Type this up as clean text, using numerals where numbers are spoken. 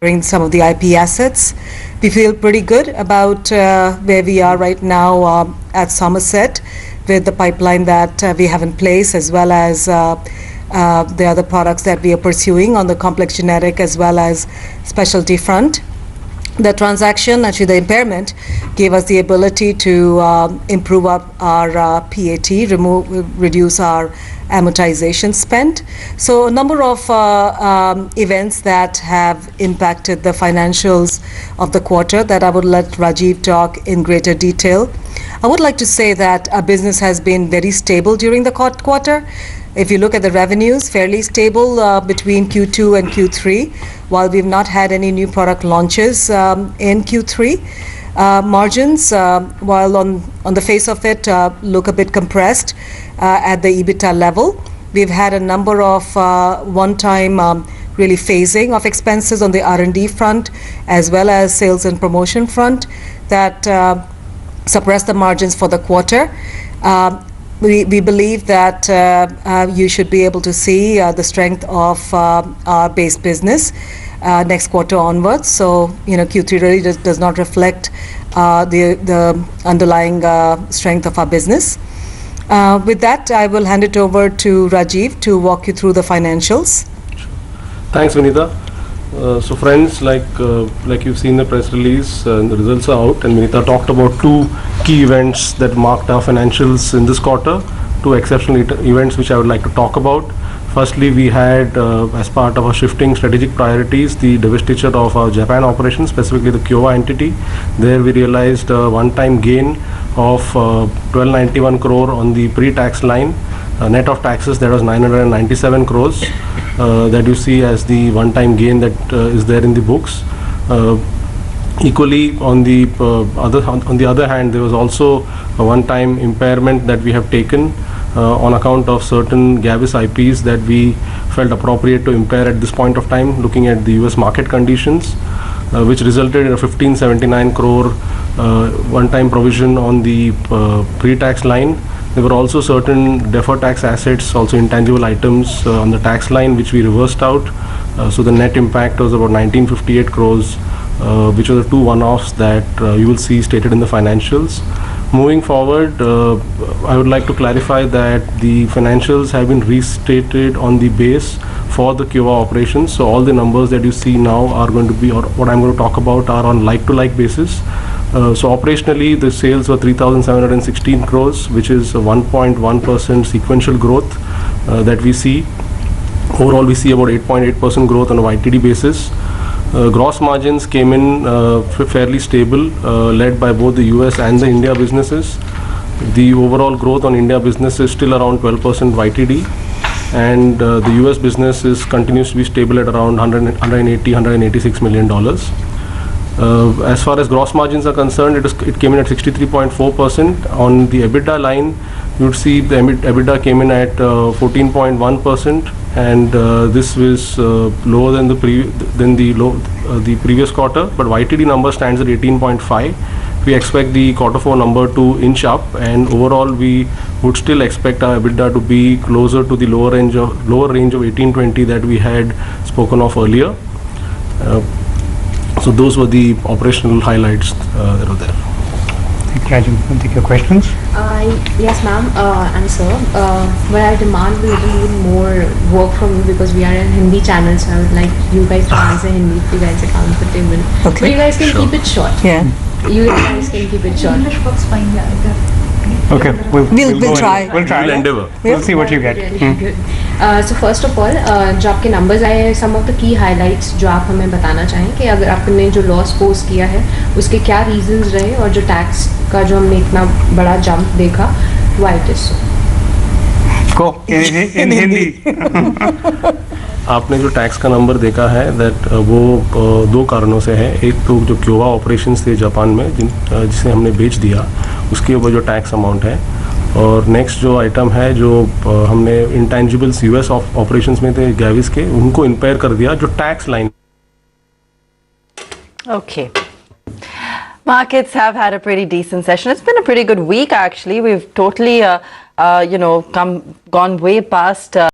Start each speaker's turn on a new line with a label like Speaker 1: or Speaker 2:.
Speaker 1: some of the IP assets. We feel pretty good about where we are right now at Somerset with the pipeline that we have in place, as well as the other products that we are pursuing on the complex generic as well as specialty front. The transaction, actually the impairment, gave us the ability to improve our PAT, reduce our amortization spent. So a number of events that have impacted the financials of the quarter that I would let Rajiv talk in greater detail. I would like to say that our business has been very stable during the quarter. If you look at the revenues, fairly stable between Q2 and Q3, while we've not had any new product launches in Q3. Margins, while on the face of it, look a bit compressed at the EBITDA level. We've had a number of one-time really phasing of expenses on the R&D front, as well as sales and promotion front, that suppressed the margins for the quarter. We believe that you should be able to see the strength of our base business next quarter onwards. So, Q3 really does not reflect the underlying strength of our business. With that, I will hand it over to Rajiv to walk you through the financials.
Speaker 2: Thanks, Vinita. So friends, like you've seen the press release, the results are out, and Vinita talked about two key events that marked our financials in this quarter, two exceptional events which I would like to talk about. Firstly, we had, as part of our shifting strategic priorities, the divestiture of our Japan operations, specifically the Kyowa entity. There we realized a one-time gain of 1291 crore on the pre-tax line. Net of taxes, that was 997 crores that you see as the one-time gain that is there in the books. Equally, on the other hand, there was also a one-time impairment that we have taken on account of certain Gavis IPs that we felt appropriate to impair at this point of time, looking at the US market conditions, which resulted in a 1579 crore one-time provision on the pre-tax line. There were also certain deferred tax assets, also intangible items on the tax line, which we reversed out. So the net impact was about 1958 crores, which are the two one-offs that you will see stated in the financials. Moving forward, I would like to clarify that the financials have been restated on the base for the Kyowa operations. So all the numbers that you see now are going to be, or what I'm going to talk about, are on like-to-like basis. So operationally, the sales were 3,716 crores, which is a 1.1% sequential growth that we see. Overall, we see about 8.8% growth on a YTD basis. Gross margins came in fairly stable, led by both the US and the India businesses. The overall growth on India business is still around 12% YTD, and the US business continues to be stable at around $186 million. As far as gross margins are concerned, it came in at 63.4%. On the EBITDA line, you would see the EBITDA came in at 14.1%, and this was lower than the previous quarter, but YTD number stands at 18.5. We expect the Q4 number to inch up, and overall we would still expect our EBITDA to be closer to the lower range of 18-20 that we had spoken of earlier. So those were the operational highlights that were there.
Speaker 3: Thank you. Can take your questions?
Speaker 4: Yes, ma'am, and sir. But I demand a little more work from you because we are a Hindi channel, so I would like you guys to answer Hindi if you guys are comfortable.
Speaker 1: Okay.
Speaker 4: But you guys can keep it short.
Speaker 1: Yeah.
Speaker 4: You guys can keep it short.
Speaker 5: English works fine, yeah.
Speaker 3: Okay,
Speaker 1: We'll try.
Speaker 3: We'll try.
Speaker 2: We'll endeavor.
Speaker 3: We'll see what you get.
Speaker 4: Really good. So first of all, जो आपके numbers आए हैं, some of the key highlights जो आप हमें बताना चाहें कि अगर आपने जो loss post किया है उसके क्या reasons रहे और जो tax का जो हमने इतना बड़ा jump देखा, why it is so?
Speaker 3: Go in Hindi.
Speaker 2: आपने जो टैक्स का नंबर देखा है दैट वो दो कारणों से है. एक तो जो क्योवा ऑपरेशंस थे जापान में जिसे हमने बेच दिया, उसके ऊपर जो टैक्स अमाउंट है, और नेक्स्ट जो आइटम है जो हमने इंटेंजिबल्स यूएस ऑपरेशंस में थे गैविस के, उनको इम्पेयर कर दिया जो tax line.
Speaker 6: Okay. Markets have had a pretty decent session. It's been a pretty good week actually. We've totally gone way past